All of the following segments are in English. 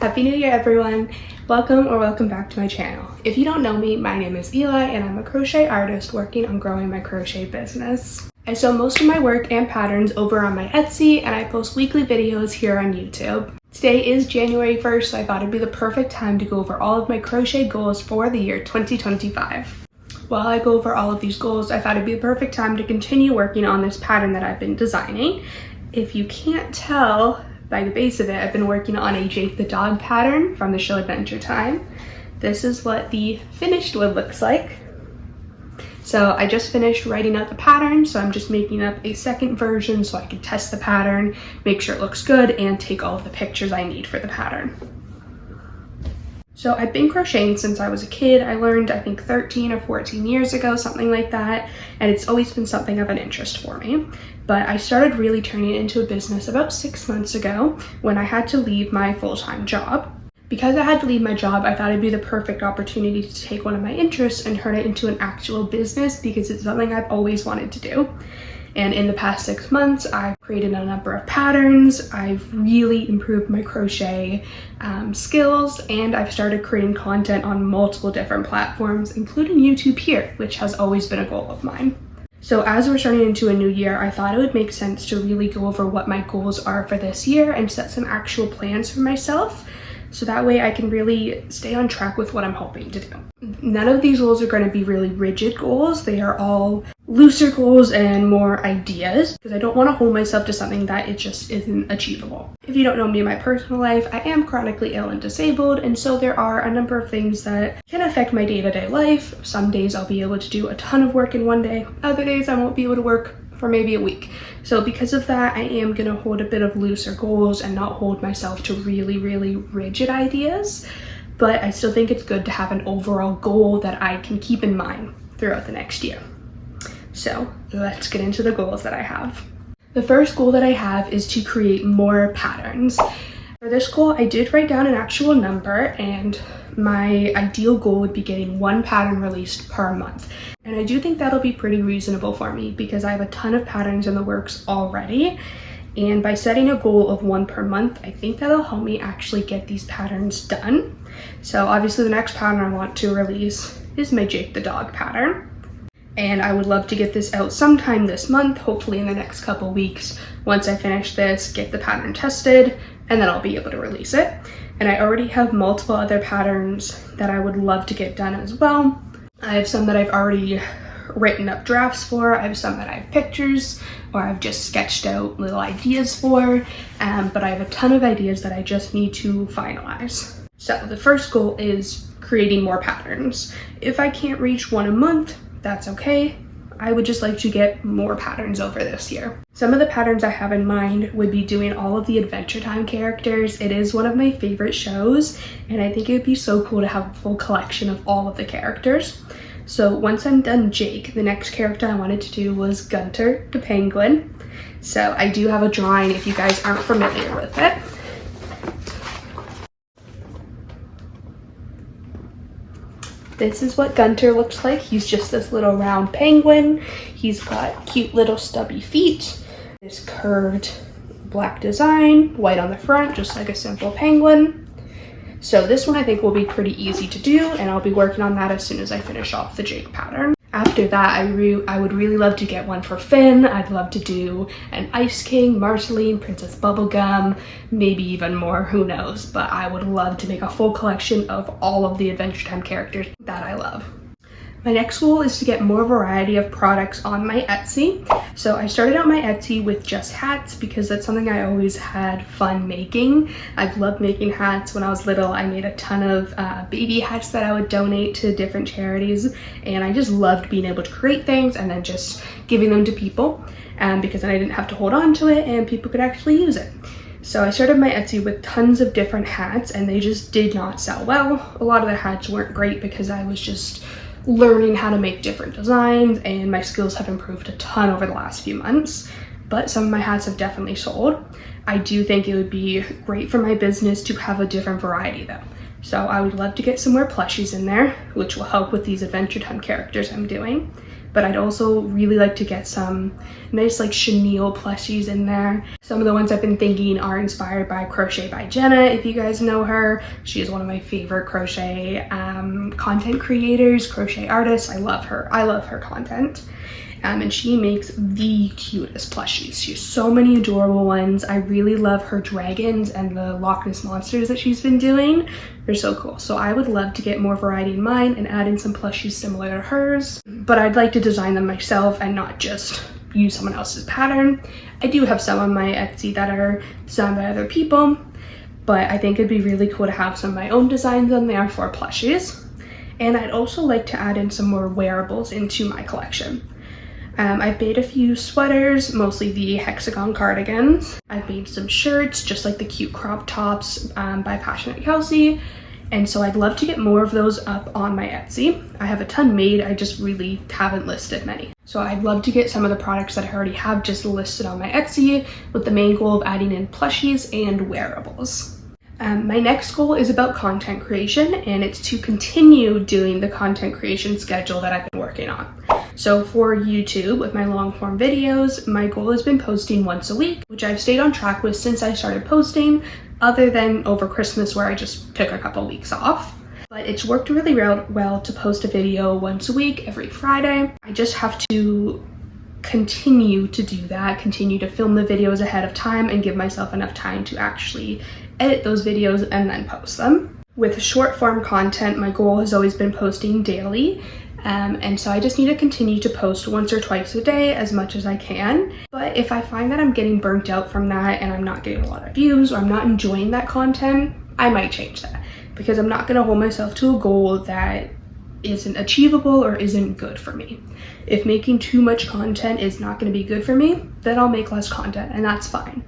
Happy New Year, everyone! Welcome back to my channel. If you don't know me, my name is Eli and I'm a crochet artist working on growing my crochet business. I sell most of my work and patterns over on my Etsy, and I post weekly videos here on YouTube. Today is January 1st, so I thought it'd be the perfect time to go over all of my crochet goals for the year 2025. While I go over all of these goals, I thought it'd be the perfect time to continue working on this pattern that I've been designing. If you can't tell by the base of it, I've been working on a Jake the dog pattern from the show Adventure Time. This is what the finished one looks like. So I just finished writing out the pattern, so I'm just making up a second version so I can test the pattern, make sure it looks good, and take all of the pictures I need for the pattern. So I've been crocheting since I was a kid. I learned, I think, 13 or 14 years ago, something like that, and it's always been something of an interest for me. But I started really turning it into a business about 6 months ago when I had to leave my full-time job. Because I had to leave my job, I thought it'd be the perfect opportunity to take one of my interests and turn it into an actual business because it's something I've always wanted to do. And in the past 6 months, I've created a number of patterns, I've really improved my crochet skills, and I've started creating content on multiple different platforms, including YouTube here, which has always been a goal of mine. So as we're starting into a new year, I thought it would make sense to really go over what my goals are for this year and set some actual plans for myself, so that way I can really stay on track with what I'm hoping to do. None of these goals are going to be really rigid goals. They are all looser goals and more ideas, because I don't want to hold myself to something that it just isn't achievable. If you don't know me in my personal life, I am chronically ill and disabled, and so there are a number of things that can affect my day-to-day life. Some days I'll be able to do a ton of work in one day. Other days I won't be able to work for maybe a week. So because of that, I am going to hold a bit of looser goals and not hold myself to really rigid ideas. But I still think it's good to have an overall goal that I can keep in mind throughout the next year. So let's get into the goals that I have. The first goal that I have is to create more patterns. For this goal, I did write down an actual number, and my ideal goal would be getting one pattern released per month. And I do think that'll be pretty reasonable for me because I have a ton of patterns in the works already. And by setting a goal of one per month, I think that'll help me actually get these patterns done. So obviously the next pattern I want to release is my Jake the dog pattern. And I would love to get this out sometime this month, hopefully in the next couple weeks. Once I finish this, get the pattern tested, and then I'll be able to release it. And I already have multiple other patterns that I would love to get done as well. I have some that I've already written up drafts for. I have some that I have pictures or I've just sketched out little ideas for, but I have a ton of ideas that I just need to finalize. So the first goal is creating more patterns. If I can't reach one a month, that's okay. I would just like to get more patterns over this year. Some of the patterns I have in mind would be doing all of the Adventure Time characters. It is one of my favorite shows, and I think it would be so cool to have a full collection of all of the characters. So once I'm done Jake, the next character I wanted to do was Gunter the penguin. So I do have a drawing if you guys aren't familiar with it. This is what Gunter looks like. He's just this little round penguin. He's got cute little stubby feet, this curved black design, white on the front, just like a simple penguin. So this one I think will be pretty easy to do, and I'll be working on that as soon as I finish off the Jake pattern. After that, I would really love to get one for Finn. I'd love to do an Ice King, Marceline, Princess Bubblegum, maybe even more, who knows. But I would love to make a full collection of all of the Adventure Time characters that I love. My next goal is to get more variety of products on my Etsy. So I started out my Etsy with just hats because that's something I always had fun making. I've loved making hats. When I was little, I made a ton of baby hats that I would donate to different charities, and I just loved being able to create things and then just giving them to people, because then I didn't have to hold on to it and people could actually use it. So I started my Etsy with tons of different hats, and they just did not sell well. A lot of the hats weren't great because I was just learning how to make different designs, and my skills have improved a ton over the last few months, but some of my hats have definitely sold. I do think it would be great for my business to have a different variety though. So I would love to get some more plushies in there, which will help with these Adventure Time characters I'm doing. but I'd also really like to get some nice like chenille plushies in there. Some of the ones I've been thinking are inspired by Crochet by Jenna, if you guys know her. She is one of my favorite crochet content creators, crochet artists. I love her content. And she makes the cutest plushies. She has so many adorable ones. I really love her dragons and the Loch Ness monsters that she's been doing. They're so cool. So I would love to get more variety in mine and add in some plushies similar to hers. But I'd like to design them myself and not just use someone else's pattern. I do have some on my Etsy that are designed by other people, but I think it'd be really cool to have some of my own designs on there for plushies. And I'd also like to add in some more wearables into my collection. I've made a few sweaters, mostly the hexagon cardigans. I've made some shirts, just like the cute crop tops by Passionate Kelsey. And so I'd love to get more of those up on my Etsy. I have a ton made, I just really haven't listed many. So I'd love to get some of the products that I already have just listed on my Etsy, with the main goal of adding in plushies and wearables. My next goal is about content creation, and it's to continue doing the content creation schedule that I've been working on. So for YouTube, with my long form videos, my goal has been posting once a week, which I've stayed on track with since I started posting, other than over Christmas where I just took a couple weeks off. But it's worked really well to post a video once a week, every Friday. I just have to continue to do that, continue to film the videos ahead of time and give myself enough time to actually edit those videos and then post them. With short form content, my goal has always been posting daily. And so I just need to continue to post once or twice a day as much as I can. But if I find that I'm getting burnt out from that and I'm not getting a lot of views or I'm not enjoying that content, I might change that, because I'm not going to hold myself to a goal that isn't achievable or isn't good for me. If making too much content is not going to be good for me, then I'll make less content, and that's fine.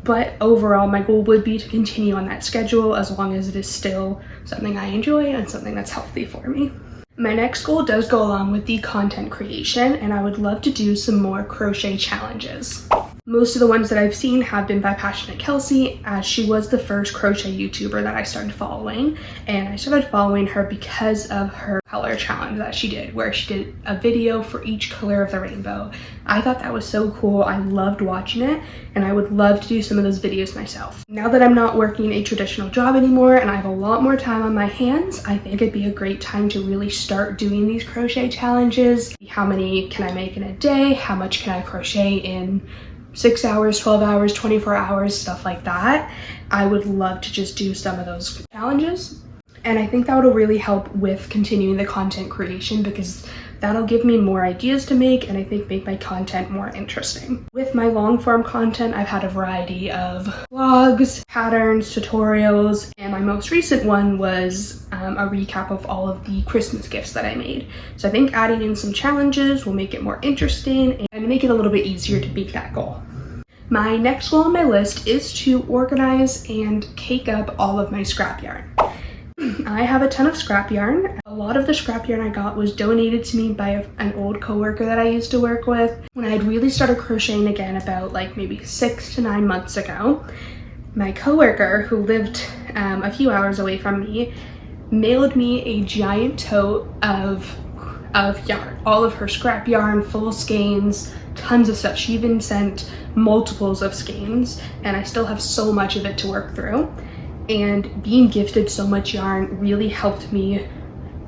But overall, my goal would be to continue on that schedule as long as it is still something I enjoy and something that's healthy for me. My next goal does go along with the content creation, and I would love to do some more crochet challenges. Most of the ones that I've seen have been by Passionate Kelsey, as she was the first crochet YouTuber that I started following, and I started following her because of her color challenge that she did, where she did a video for each color of the rainbow. I thought that was so cool. I loved watching it, and I would love to do some of those videos myself. Now that I'm not working a traditional job anymore and I have a lot more time on my hands, I think it'd be a great time to really start doing these crochet challenges. How many can I make in a day? How much can I crochet in 6 hours, 12 hours, 24 hours, stuff like that. I would love to just do some of those challenges. And I think that would really help with continuing the content creation, because that'll give me more ideas to make and I think make my content more interesting. With my long form content, I've had a variety of vlogs, patterns, tutorials, and my most recent one was a recap of all of the Christmas gifts that I made. So I think adding in some challenges will make it more interesting and make it a little bit easier to beat that goal. My next goal on my list is to organize and cake up all of my scrap yarn. I have a ton of scrap yarn. A lot of the scrap yarn I got was donated to me by an old coworker that I used to work with. When I had really started crocheting again about like maybe 6 to 9 months ago, my coworker, who lived a few hours away from me, mailed me a giant tote of yarn, all of her scrap yarn, full skeins, tons of stuff. She even sent multiples of skeins, and I still have so much of it to work through. And being gifted so much yarn really helped me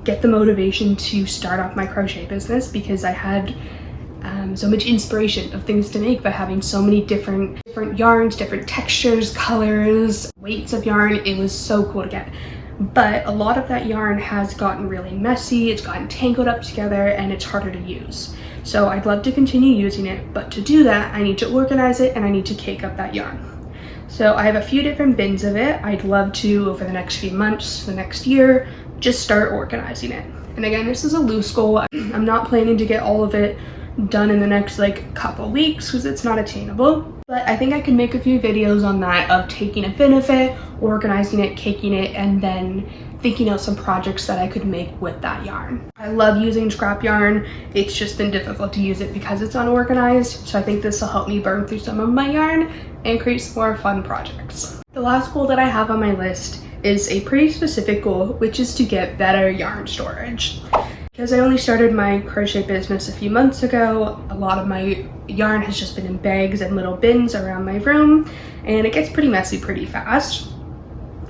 get the motivation to start off my crochet business, because I had so much inspiration of things to make by having so many different yarns, different textures, colors, weights of yarn. It was so cool to get. But a lot of that yarn has gotten really messy, it's gotten tangled up together, and it's harder to use. So I'd love to continue using it, but to do that, I need to organize it and I need to cake up that yarn. So I have a few different bins of it. I'd love to, over the next few months, the next year, just start organizing it. And again, this is a loose goal. I'm not planning to get all of it done in the next like couple weeks, because it's not attainable. But I think I can make a few videos on that, of taking a bin of it, organizing it, caking it, and then thinking out some projects that I could make with that yarn. I love using scrap yarn. It's just been difficult to use it because it's unorganized. So I think this will help me burn through some of my yarn and create some more fun projects. The last goal that I have on my list is a pretty specific goal, which is to get better yarn storage. Because I only started my crochet business a few months ago, a lot of my yarn has just been in bags and little bins around my room, and it gets pretty messy pretty fast.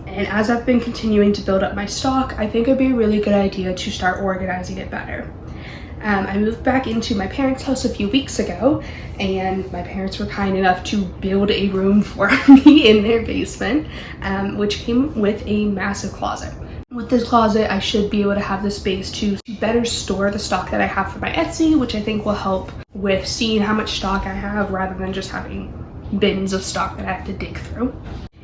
And as I've been continuing to build up my stock, I think it'd be a really good idea to start organizing it better. I moved back into my parents' house a few weeks ago, and my parents were kind enough to build a room for me in their basement, which came with a massive closet. With this closet, I should be able to have the space to better store the stock that I have for my Etsy, which I think will help with seeing how much stock I have rather than just having bins of stock that I have to dig through.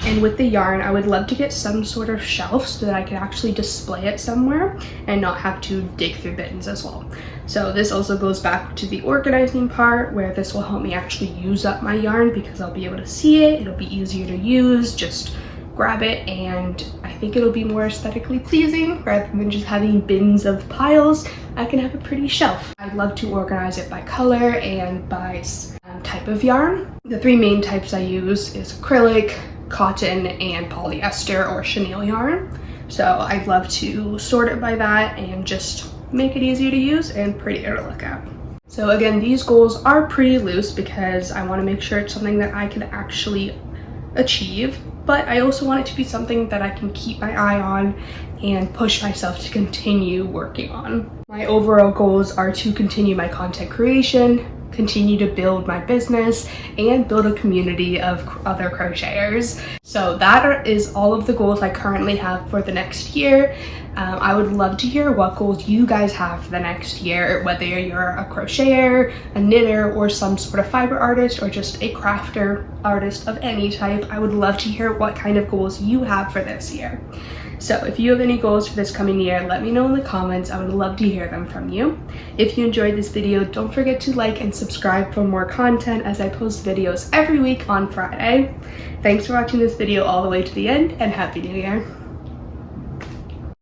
And with the yarn, I would love to get some sort of shelf so that I can actually display it somewhere and not have to dig through bins as well. So this also goes back to the organizing part, where this will help me actually use up my yarn because I'll be able to see it. It'll be easier to use, just grab it, and I think it'll be more aesthetically pleasing rather than just having bins of piles. I can have a pretty shelf. I'd love to organize it by color and by type of yarn. The three main types I use is acrylic, cotton, and polyester or chenille yarn. So I'd love to sort it by that and just make it easier to use and prettier to look at. So again, these goals are pretty loose because I want to make sure it's something that I can actually achieve, but I also want it to be something that I can keep my eye on and push myself to continue working on. My overall goals are to continue my content creation, continue to build my business, and build a community of other crocheters. So that is all of the goals I currently have for the next year. I would love to hear what goals you guys have for the next year, whether you're a crocheter, a knitter, or some sort of fiber artist, or just a crafter artist of any type. I would love to hear what kind of goals you have for this year. So if you have any goals for this coming year, let me know in the comments. I would love to hear them from you. If you enjoyed this video, don't forget to like and subscribe for more content, as I post videos every week on Friday. Thanks for watching this video all the way to the end, and Happy New Year!